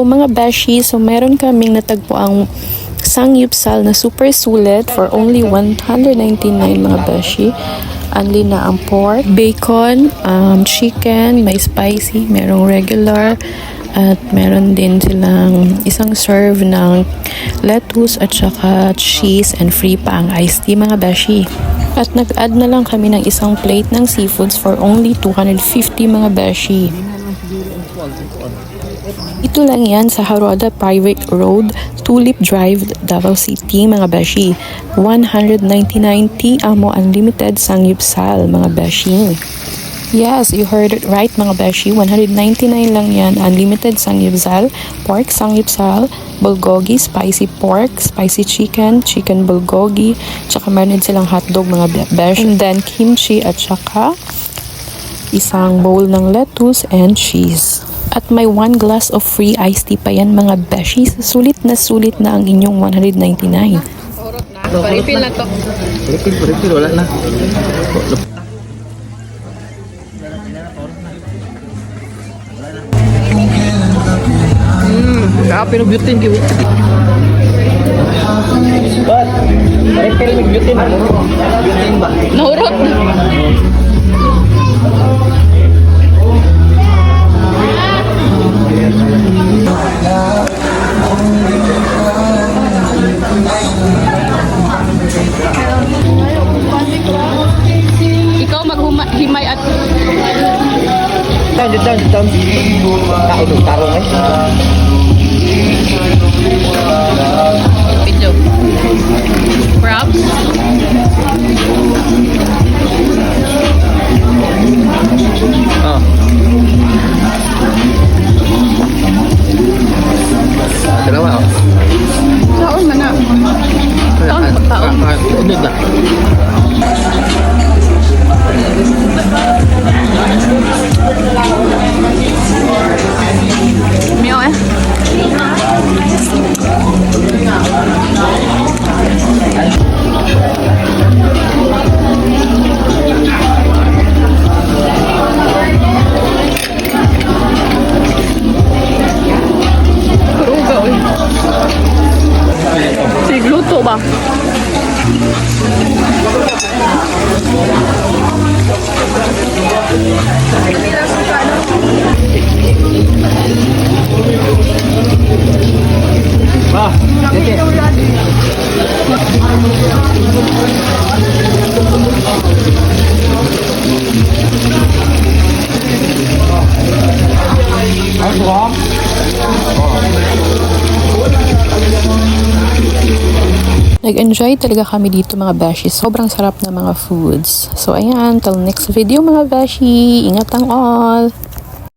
Hello mga beshi, so meron kaming natagpo ang sangyupsal na super sulit for only 199 mga beshi. Anli na ang pork, bacon, chicken, may spicy, merong regular, at meron din silang isang serve ng lettuce at saka cheese and free pa ang iced tea mga beshi. At nag-add na lang kami ng isang plate ng seafoods for only 250 mga beshi. Ito lang yan sa Haroda Private Road, Tulip Drive, Davao City mga beshi. 199 amo unlimited sangyupsal mga beshi. Yes, you heard it right mga beshi. 199 lang yan, unlimited sangyupsal, pork sangyupsal, bulgogi, spicy pork, spicy chicken, chicken bulgogi, tsaka meron din silang hotdog mga beshi. And then kimchi at tsaka isang bowl ng lettuce and cheese. At may 1 glass of free iced tea pa yan mga beshi. Sulit na ang inyong 199. Paripil na to. Paripil, wala na. Kape ng butane di But, paripil ng butane ba? Butane ba? Nahurot na. Ikaw maghimay at down. Tao ng tarong Video. Crabs. Dalawa taon man na. Taon. Unod na. Mio Sigluto ba? Nag-enjoy talaga kami dito mga beshi. Sobrang sarap na mga foods. So ayan, till next video mga beshi. Ingat ang all!